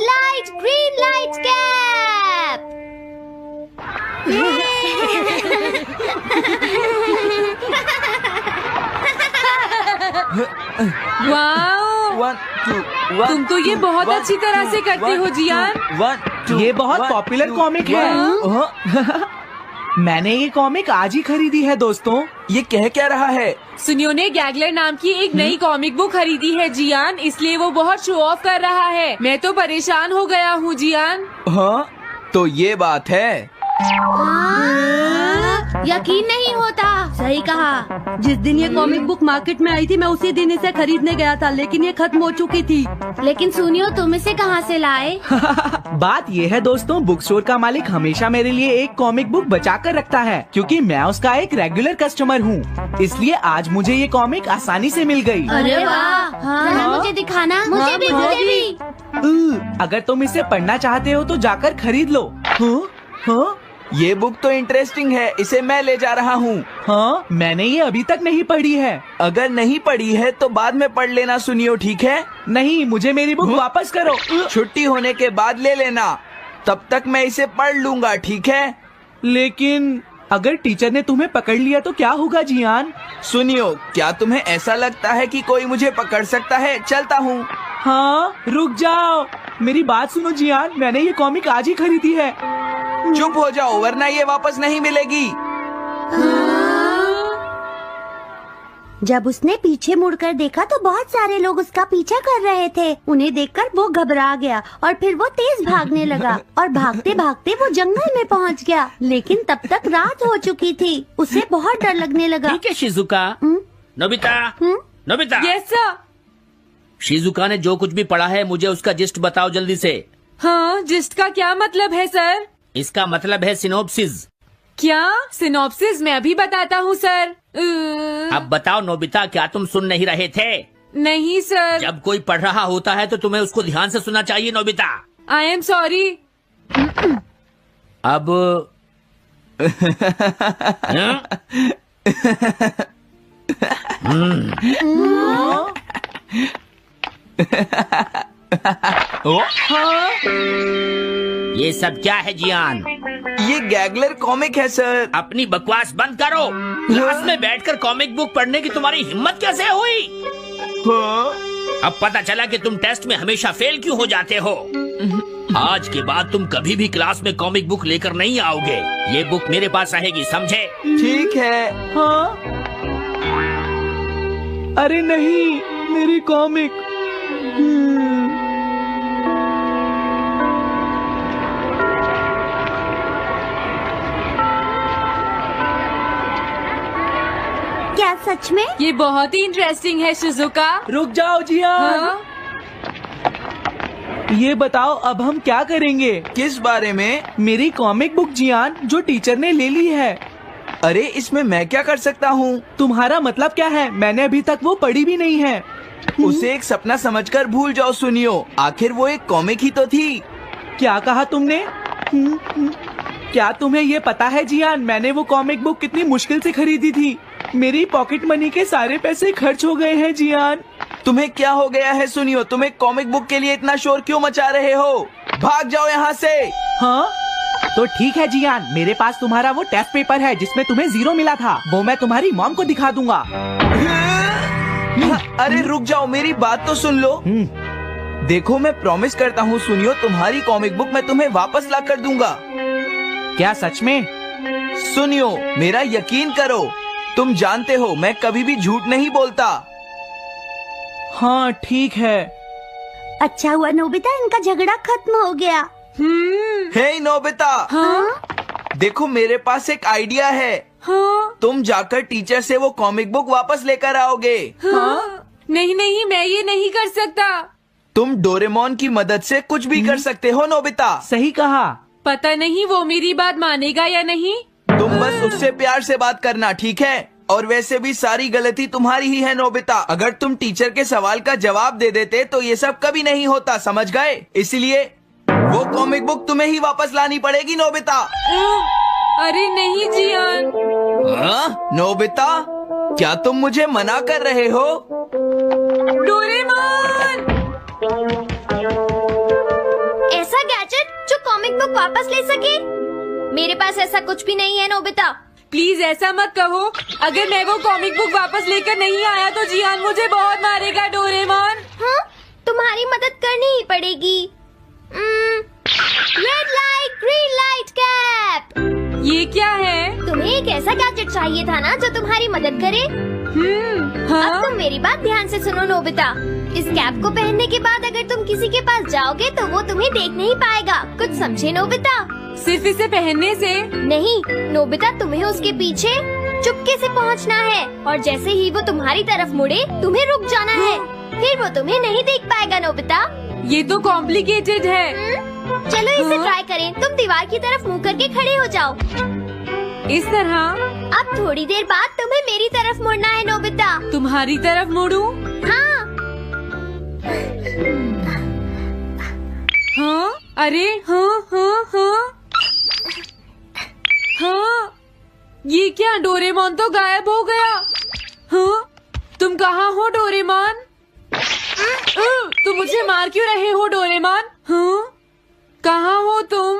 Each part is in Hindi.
Light, green light cap. Wow, 1 2 1 तुम तो ये बहुत अच्छी तरह से करते हो जियान। 1 2 ये बहुत पॉपुलर कॉमिक है। मैंने ये कॉमिक आज ही खरीदी है दोस्तों। ये कह क्या रहा है? सुनियो ने गैगलर नाम की एक नई कॉमिक बुक खरीदी है जियान, इसलिए वो बहुत शो ऑफ कर रहा है। मैं तो परेशान हो गया हूँ जियान। हाँ, तो ये बात है। यकीन नहीं होता। सही कहा। जिस दिन ये कॉमिक बुक मार्केट में आई थी मैं उसी दिन इसे खरीदने गया था, लेकिन ये खत्म हो चुकी थी। लेकिन सुनियो, तुम इसे कहाँ से लाए? बात ये है दोस्तों, बुक स्टोर का मालिक हमेशा मेरे लिए एक कॉमिक बुक बचा कर रखता है, क्योंकि मैं उसका एक रेगुलर कस्टमर हूँ। इसलिए आज मुझे ये कॉमिक आसानी से मिल गई। अरे वाह, जरा मुझे दिखाना। मुझे भी, मुझे भी। अगर तुम इसे पढ़ना चाहते हो तो जाकर खरीद लो। हाँ? ये बुक तो इंटरेस्टिंग है, इसे मैं ले जा रहा हूँ। हाँ, मैंने ये अभी तक नहीं पढ़ी है। अगर नहीं पढ़ी है तो बाद में पढ़ लेना सुनियो, ठीक है? नहीं, मुझे मेरी बुक वापस करो। छुट्टी होने के बाद ले लेना, तब तक मैं इसे पढ़ लूंगा, ठीक है? लेकिन अगर टीचर ने तुम्हें पकड़ लिया तो क्या होगा जियान? सुनियो, क्या तुम्हें ऐसा लगता है कि कोई मुझे पकड़ सकता है? चलता हूँ। हाँ, रुक जाओ, मेरी बात सुनो जियान, मैंने ये कॉमिक आज ही खरीदी है। चुप हो जाओ, वरना ये वापस नहीं मिलेगी। जब उसने पीछे मुड़कर देखा तो बहुत सारे लोग उसका पीछा कर रहे थे। उन्हें देखकर वो घबरा गया और फिर वो तेज भागने लगा और भागते भागते वो जंगल में पहुंच गया। लेकिन तब तक रात हो चुकी थी। उसे बहुत डर लगने लगा। ठीक है Shizuka. Nobita, Nobita. Yes sir. Shizuka ने जो कुछ भी पढ़ा है मुझे उसका जिस्ट बताओ जल्दी से। हाँ, जिस्ट का क्या मतलब है सर? इसका मतलब है सिनोप्सिस। क्या? सिनॉप्सिस मैं अभी बताता हूँ सर। अब बताओ नोबिता, क्या तुम सुन नहीं रहे थे? नहीं सर। जब कोई पढ़ रहा होता है तो तुम्हें उसको ध्यान से सुनना चाहिए नोबिता। I am sorry. अब ये सब क्या है जियान? ये गैगलर कॉमिक है सर। अपनी बकवास बंद करो। क्लास में बैठकर कॉमिक बुक पढ़ने की तुम्हारी हिम्मत कैसे हुई? अब पता चला कि तुम टेस्ट में हमेशा फेल क्यों हो जाते हो। आज के बाद तुम कभी भी क्लास में कॉमिक बुक लेकर नहीं आओगे। ये बुक मेरे पास रहेगी, समझे? ठीक है। हाँ? अरे नहीं, मेरी कॉमिक। क्या सच में? ये बहुत ही इंटरेस्टिंग है शिजुका। रुक जाओ जियान। हाँ? ये बताओ अब हम क्या करेंगे? किस बारे में? मेरी कॉमिक बुक जियान, जो टीचर ने ले ली है। अरे इसमें मैं क्या कर सकता हूँ? तुम्हारा मतलब क्या है? मैंने अभी तक वो पढ़ी भी नहीं है। उसे एक सपना समझकर भूल जाओ सुनियो, आखिर वो एक कॉमिक ही तो थी। क्या कहा तुमने? क्या तुम्हें ये पता है जियान, मैंने वो कॉमिक बुक कितनी मुश्किल से खरीदी थी। मेरी पॉकेट मनी के सारे पैसे खर्च हो गए हैं जियान। तुम्हें क्या हो गया है सुनियो? तुम एक कॉमिक बुक के लिए इतना शोर क्यों मचा रहे हो? भाग जाओ यहाँ से। हाँ? तो ठीक है जियान, मेरे पास तुम्हारा वो टेस्ट पेपर है जिसमें तुम्हें 0 मिला था। वो मैं तुम्हारी मॉम को दिखा दूंगा। अरे रुक जाओ, मेरी बात तो सुन लो। देखो, मैं प्रॉमिस करता हूँ सुनियो, तुम्हारी कॉमिक बुक मैं तुम्हें वापस ला कर दूंगा। क्या सच में? सुनियो, मेरा यकीन करो। तुम जानते हो मैं कभी भी झूठ नहीं बोलता। हाँ ठीक है। अच्छा हुआ नोबिता, इनका झगड़ा खत्म हो गया। हे नोबिता। हाँ? देखो, मेरे पास एक आइडिया है। हाँ? तुम जाकर टीचर से वो कॉमिक बुक वापस लेकर आओगे। हाँ? नहीं नहीं, मैं ये नहीं कर सकता। तुम डोरेमोन की मदद से कुछ भी कर सकते हो नोबिता। सही कहा। पता नहीं वो मेरी बात मानेगा या नहीं। तुम बस उससे प्यार से बात करना, ठीक है? और वैसे भी सारी गलती तुम्हारी ही है नोबिता। अगर तुम टीचर के सवाल का जवाब दे देते तो ये सब कभी नहीं होता, समझ गए? इसलिए वो कॉमिक बुक तुम्हें ही वापस लानी पड़ेगी नोबिता। अरे नहीं जियान। हाँ? नोबिता, क्या तुम मुझे मना कर रहे हो? डोरेमोन! वापस ले सके? मेरे पास ऐसा कुछ भी नहीं है नोबिता। प्लीज ऐसा मत कहो। अगर मैं वो कॉमिक बुक वापस लेकर नहीं आया तो जियान मुझे बहुत मारेगा डोरेमोन। हाँ, तुम्हारी मदद करनी ही पड़ेगी। Red light green light cap. ये क्या है? तुम्हें एक ऐसा गैजेट चाहिए था ना जो तुम्हारी मदद करे। हाँ? अब तुम मेरी बात ध्यान से सुनो नोबिता। इस कैप को पहनने के बाद अगर तुम किसी के पास जाओगे तो वो तुम्हें देख नहीं पाएगा। कुछ समझे नोबिता? सिर्फ इसे पहनने से? नहीं नोबिता, तुम्हें उसके पीछे चुपके से पहुंचना है और जैसे ही वो तुम्हारी तरफ मुड़े तुम्हें रुक जाना है। फिर वो तुम्हें नहीं देख पाएगा नोबिता। ये तो कॉम्प्लिकेटेड है। चलो इसे ट्राई करें। तुम दीवार की तरफ मुंह करके खड़े हो जाओ। इस तरह? अब थोड़ी देर बाद तुम्हें मेरी तरफ मुड़ना है नोबिता। तुम्हारी तरफ मुड़ूं? हाँ। हाँ? अरे हाँ हाँ हाँ हाँ, ये क्या? डोरेमोन तो गायब हो गया। हाँ? तुम कहाँ हो डोरेमोन? तुम मुझे मार क्यों रहे हो डोरेमोन? हाँ? कहाँ हो तुम?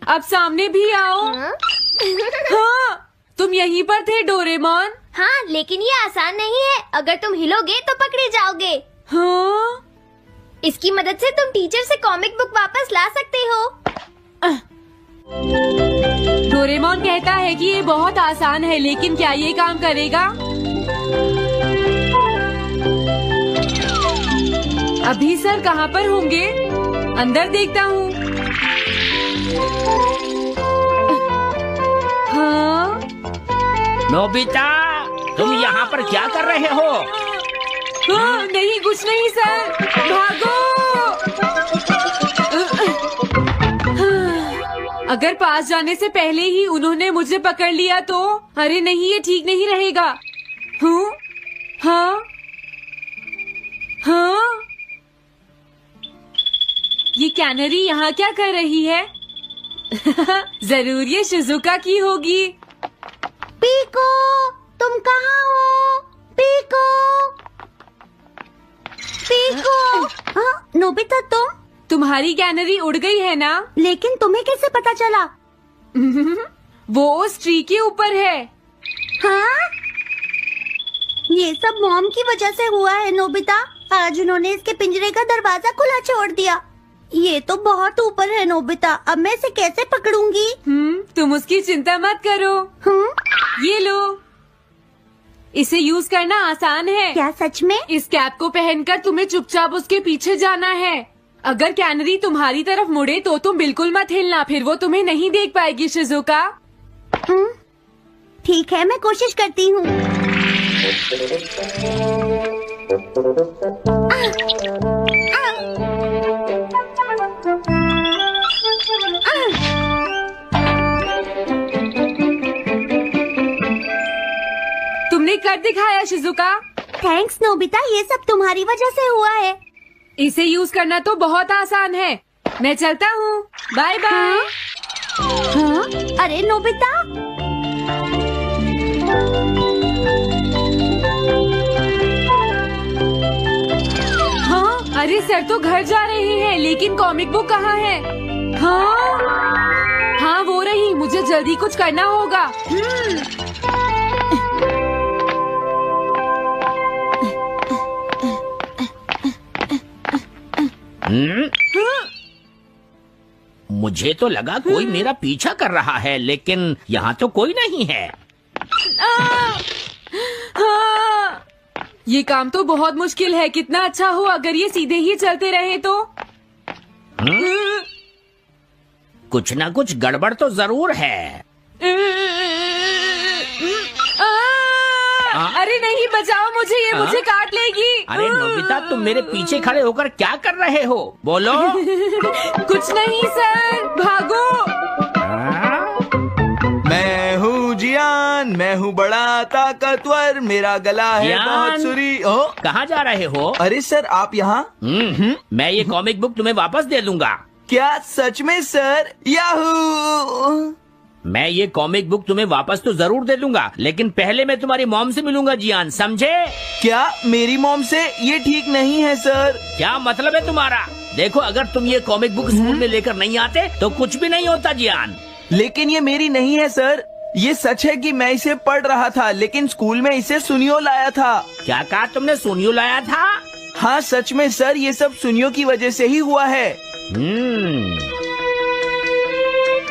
अब सामने भी आओ। हाँ, तुम यहीं पर थे डोरेमोन। हाँ, लेकिन ये आसान नहीं है। अगर तुम हिलोगे तो पकड़े जाओगे। हाँ? इसकी मदद से तुम टीचर से कॉमिक बुक वापस ला सकते हो। डोरेमोन कहता है कि ये बहुत आसान है, लेकिन क्या ये काम करेगा? अभी सर कहाँ पर होंगे? अंदर देखता हूँ। हाँ? नोबिता, तुम यहाँ पर क्या कर रहे हो? हाँ, नहीं कुछ नहीं सर। भागो! अगर पास जाने से पहले ही उन्होंने मुझे पकड़ लिया तो? अरे नहीं, ये ठीक नहीं रहेगा। हाँ? हाँ? हाँ? ये कैनरी यहाँ क्या कर रही है? जरूर ये शिजुका की होगी। पीको, तुम कहाँ हो? Pico, pico. हाँ, नोबिता तुम? तुम्हारी कैनरी उड़ गई है ना? लेकिन तुम्हें कैसे पता चला? वो उस ट्री के ऊपर है। हाँ? ये सब मॉम की वजह से हुआ है नोबिता। आज उन्होंने इसके पिंजरे का दरवाजा खुला छोड़ दिया। ये तो बहुत ऊपर है नोबिता। अब मैं इसे कैसे पकड़ूंगी? तुम उसकी चिंता मत करो। ये लो, इसे यूज करना आसान है। क्या सच में? इस कैप को पहनकर तुम्हें चुपचाप उसके पीछे जाना है। अगर कैनरी तुम्हारी तरफ मुड़े तो तुम बिल्कुल मत हिलना, फिर वो तुम्हें नहीं देख पाएगी शिजुका। ठीक है, मैं कोशिश करती हूँ। तुमने कर दिखाया शिजुका। थैंक्स नोबिता, ये सब तुम्हारी वजह से हुआ है। इसे यूज करना तो बहुत आसान है। मैं चलता हूँ। Bye bye. हाँ? अरे नोबिता, हाँ? अरे सर तो घर जा रहे हैं, लेकिन कॉमिक बुक कहाँ है? हाँ? हाँ वो रही। मुझे जल्दी कुछ करना होगा। मुझे तो लगा कोई मेरा पीछा कर रहा है, लेकिन यहाँ तो कोई नहीं है। हाँ, ये काम तो बहुत मुश्किल है। कितना अच्छा हो अगर ये सीधे ही चलते रहे तो। कुछ ना कुछ गड़बड़ तो जरूर है। अरे नहीं, बचाओ मुझे, ये मुझे काट लेगी। अरे नोबिता, तुम मेरे पीछे खड़े होकर क्या कर रहे हो? बोलो। कुछ नहीं सर, भागो। मैं हूँ जियान, मैं हूँ बड़ा ताकतवर, मेरा गला है जियान? बहुत सुरी। ओ, कहाँ जा रहे हो? अरे सर आप यहाँ? मैं ये कॉमिक बुक तुम्हें वापस दे दूंगा। क्या सच में सर? याहू! मैं ये कॉमिक बुक तुम्हें वापस तो जरूर दे दूंगा, लेकिन पहले मैं तुम्हारी मॉम से मिलूंगा जियान, समझे? क्या मेरी मॉम से? ये ठीक नहीं है सर। क्या मतलब है तुम्हारा? देखो, अगर तुम ये कॉमिक बुक स्कूल में लेकर नहीं आते तो कुछ भी नहीं होता जियान। लेकिन ये मेरी नहीं है सर। ये सच है कि मैं इसे पढ़ रहा था, लेकिन स्कूल में इसे सुनियो लाया था। क्या कहा तुमने? सुनियो लाया था? हाँ सच में सर, ये सब सुनियो की वजह से ही हुआ है।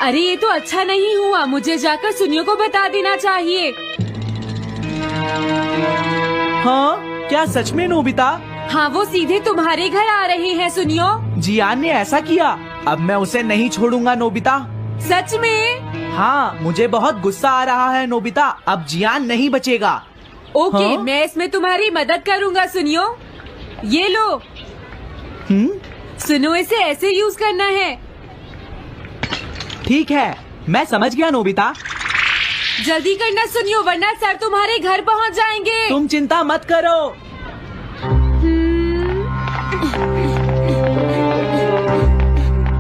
अरे ये तो अच्छा नहीं हुआ, मुझे जाकर सुनियो को बता देना चाहिए। हाँ, क्या सच में नोबिता? हाँ, वो सीधे तुम्हारे घर आ रहे हैं सुनियो। जियान ने ऐसा किया? अब मैं उसे नहीं छोड़ूंगा नोबिता। सच में? हाँ, मुझे बहुत गुस्सा आ रहा है नोबिता। अब जियान नहीं बचेगा। ओके, हाँ? मैं इसमें तुम्हारी मदद करूँगा सुनियो। ये लो। सुनो, इसे ऐसे यूज करना है। ठीक है, मैं समझ गया नोबिता। जल्दी करना सुनियो, वरना सर तुम्हारे घर पहुंच जाएंगे। तुम चिंता मत करो।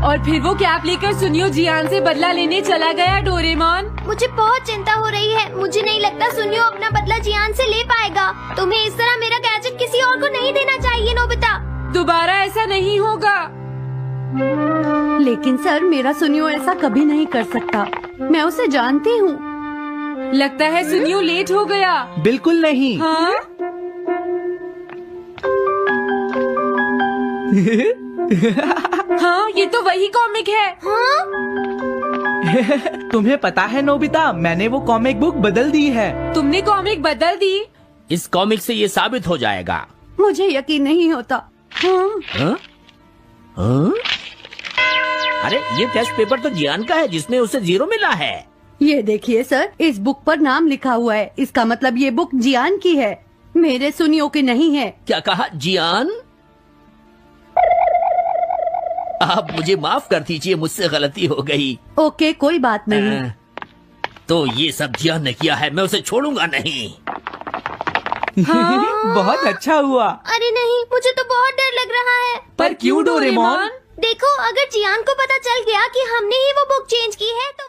और फिर वो कैप लेकर सुनियो जियान से बदला लेने चला गया। डोरेमोन, मुझे बहुत चिंता हो रही है। मुझे नहीं लगता सुनियो अपना बदला जियान से ले पाएगा। तुम्हें इस तरह मेरा गैजेट किसी और को नहीं देना चाहिए नोबिता। दोबारा ऐसा नहीं होगा। लेकिन सर, मेरा सुनियो ऐसा कभी नहीं कर सकता। मैं उसे जानती हूँ। लगता है सुनियो लेट हो गया। बिल्कुल नहीं। हाँ? हाँ, ये तो वही कॉमिक है। हाँ? तुम्हें पता है नोबिता, मैंने वो कॉमिक बुक बदल दी है। तुमने कॉमिक बदल दी? इस कॉमिक से ये साबित हो जाएगा। मुझे यकीन नहीं होता। हाँ? हाँ? हाँ? अरे, ये टेस्ट पेपर तो जियान का है जिसमें उसे 0 मिला है। ये देखिए सर, इस बुक पर नाम लिखा हुआ है। इसका मतलब ये बुक जियान की है, मेरे सुनियो की नहीं है। क्या कहा? जियान? आप मुझे माफ कर दीजिए, मुझसे गलती हो गई। ओके, कोई बात नहीं। तो ये सब जियान ने किया है, मैं उसे छोड़ूंगा नहीं। बहुत अच्छा हुआ। अरे नहीं, मुझे तो बहुत डर लग रहा है। पर क्यों डोरेमोन? देखो, अगर जियान को पता चल गया कि हमने ही वो बुक चेंज की है तो